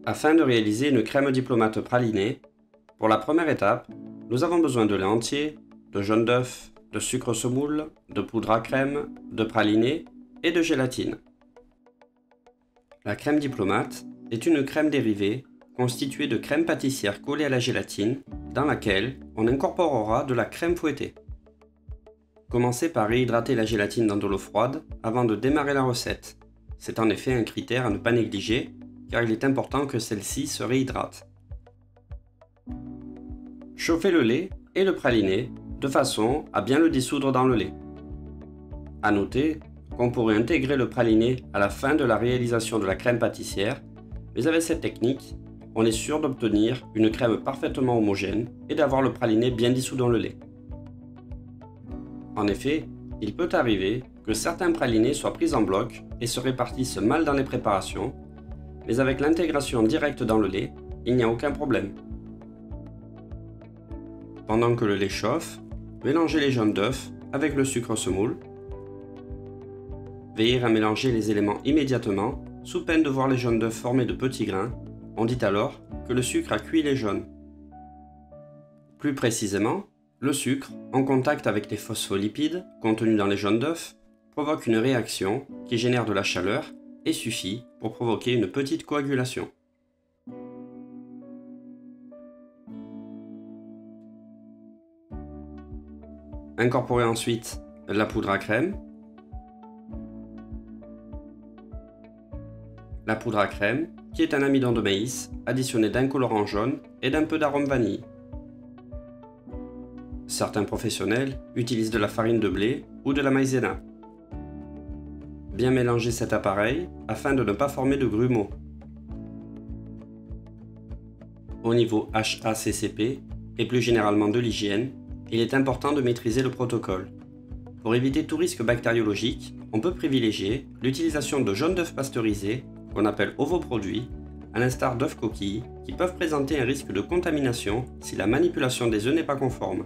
Afin de réaliser une crème diplomate pralinée, pour la première étape, nous avons besoin de lait entier, de jaune d'œuf, de sucre semoule, de poudre à crème, de praliné et de gélatine. La crème diplomate est une crème dérivée constituée de crème pâtissière collée à la gélatine dans laquelle on incorporera de la crème fouettée. Commencez par réhydrater la gélatine dans de l'eau froide avant de démarrer la recette. C'est en effet un critère à ne pas négliger car il est important que celle-ci se réhydrate. Chauffez le lait et le praliné de façon à bien le dissoudre dans le lait. A noter qu'on pourrait intégrer le praliné à la fin de la réalisation de la crème pâtissière, mais avec cette technique, on est sûr d'obtenir une crème parfaitement homogène et d'avoir le praliné bien dissous dans le lait. En effet, il peut arriver que certains pralinés soient pris en bloc et se répartissent mal dans les préparations, mais avec l'intégration directe dans le lait, il n'y a aucun problème. Pendant que le lait chauffe, mélangez les jaunes d'œufs avec le sucre semoule. Veillez à mélanger les éléments immédiatement, sous peine de voir les jaunes d'œufs former de petits grains. On dit alors que le sucre a cuit les jaunes. Plus précisément, le sucre, en contact avec les phospholipides contenus dans les jaunes d'œufs, provoque une réaction qui génère de la chaleur et suffit pour provoquer une petite coagulation. Incorporez ensuite la poudre à crème. La poudre à crème, qui est un amidon de maïs, additionné d'un colorant jaune et d'un peu d'arôme vanille. Certains professionnels utilisent de la farine de blé ou de la maïzena. Bien mélanger cet appareil afin de ne pas former de grumeaux. Au niveau HACCP et plus généralement de l'hygiène, il est important de maîtriser le protocole. Pour éviter tout risque bactériologique, on peut privilégier l'utilisation de jaune d'œuf pasteurisé, qu'on appelle ovoproduits, à l'instar d'œufs coquilles, qui peuvent présenter un risque de contamination si la manipulation des œufs n'est pas conforme.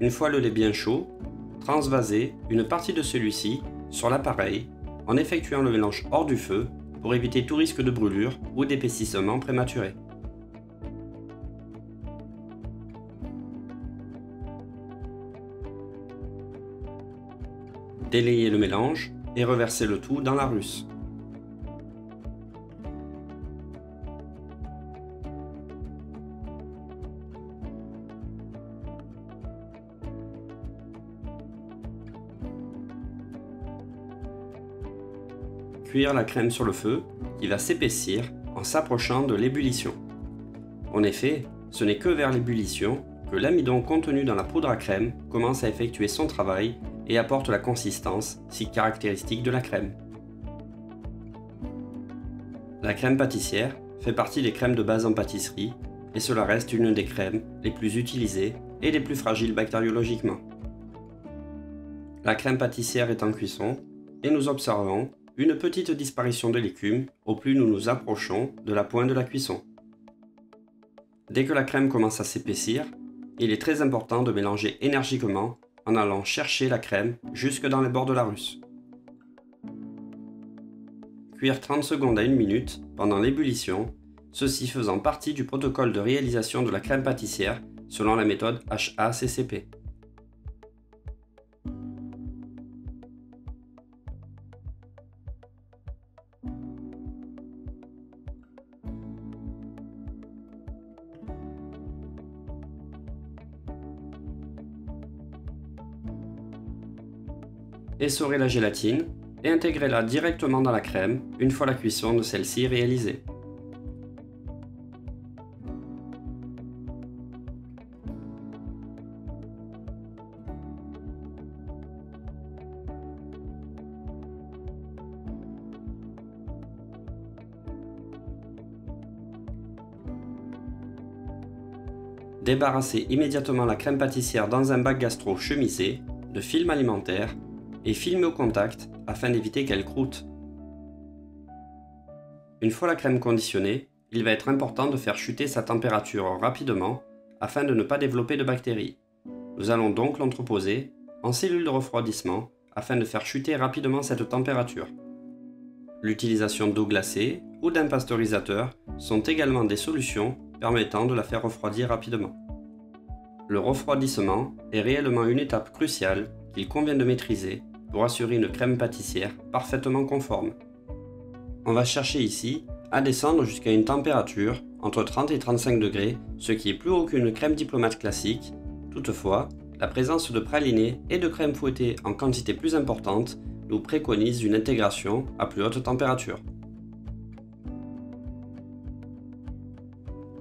Une fois le lait bien chaud, transvasez une partie de celui-ci sur l'appareil en effectuant le mélange hors du feu pour éviter tout risque de brûlure ou d'épaississement prématuré. Délayez le mélange et reversez le tout dans la russe. Cuire la crème sur le feu qui va s'épaissir en s'approchant de l'ébullition. En effet, ce n'est que vers l'ébullition que l'amidon contenu dans la poudre à crème commence à effectuer son travail et apporte la consistance si caractéristique de la crème. La crème pâtissière fait partie des crèmes de base en pâtisserie et cela reste une des crèmes les plus utilisées et les plus fragiles bactériologiquement. La crème pâtissière est en cuisson et nous observons une petite disparition de l'écume au plus nous nous approchons de la pointe de la cuisson. Dès que la crème commence à s'épaissir, il est très important de mélanger énergiquement en allant chercher la crème jusque dans les bords de la russe. Cuire 30 secondes à 1 minute pendant l'ébullition, ceci faisant partie du protocole de réalisation de la crème pâtissière selon la méthode HACCP. Essorez la gélatine et intégrez-la directement dans la crème une fois la cuisson de celle-ci réalisée. Débarrassez immédiatement la crème pâtissière dans un bac gastro chemisé de film alimentaire et filmez au contact afin d'éviter qu'elle croûte. Une fois la crème conditionnée, il va être important de faire chuter sa température rapidement afin de ne pas développer de bactéries. Nous allons donc l'entreposer en cellule de refroidissement afin de faire chuter rapidement cette température. L'utilisation d'eau glacée ou d'un pasteurisateur sont également des solutions permettant de la faire refroidir rapidement. Le refroidissement est réellement une étape cruciale qu'il convient de maîtriser pour assurer une crème pâtissière parfaitement conforme. On va chercher ici à descendre jusqu'à une température entre 30 et 35 degrés, ce qui est plus haut qu'une crème diplomate classique. Toutefois, la présence de praliné et de crème fouettée en quantité plus importante nous préconise une intégration à plus haute température.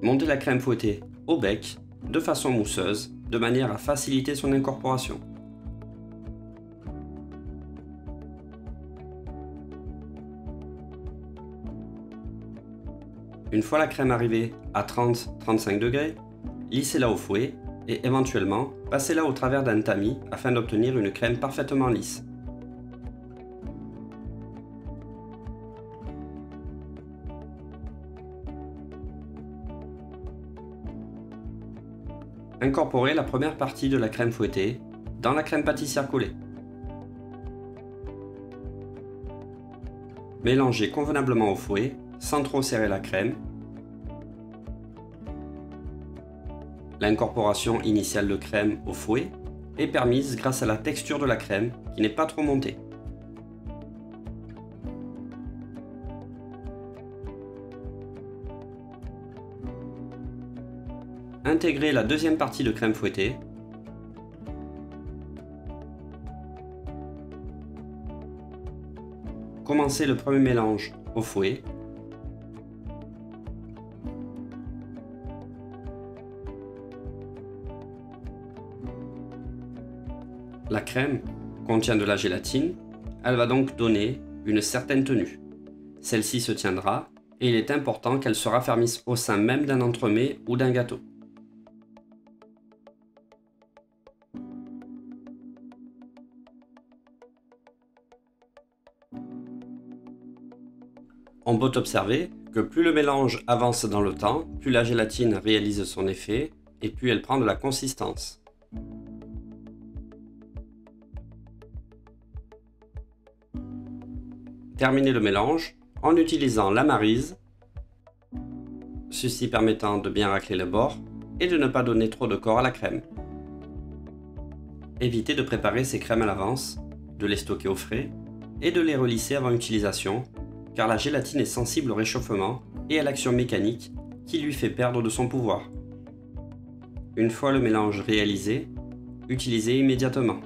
Montez la crème fouettée au bec de façon mousseuse, de manière à faciliter son incorporation. Une fois la crème arrivée à 30-35 degrés, lissez-la au fouet et éventuellement passez-la au travers d'un tamis afin d'obtenir une crème parfaitement lisse. Incorporez la première partie de la crème fouettée dans la crème pâtissière collée. Mélangez convenablement au fouet sans trop serrer la crème. L'incorporation initiale de crème au fouet est permise grâce à la texture de la crème qui n'est pas trop montée. Intégrez la deuxième partie de crème fouettée. Commencez le premier mélange au fouet. La crème contient de la gélatine, elle va donc donner une certaine tenue. Celle-ci se tiendra et il est important qu'elle se raffermisse au sein même d'un entremets ou d'un gâteau. On peut observer que plus le mélange avance dans le temps, plus la gélatine réalise son effet et plus elle prend de la consistance. Terminez le mélange en utilisant la maryse, ceci permettant de bien racler le bord et de ne pas donner trop de corps à la crème. Évitez de préparer ces crèmes à l'avance, de les stocker au frais et de les relisser avant utilisation, car la gélatine est sensible au réchauffement et à l'action mécanique qui lui fait perdre de son pouvoir. Une fois le mélange réalisé, utilisez immédiatement.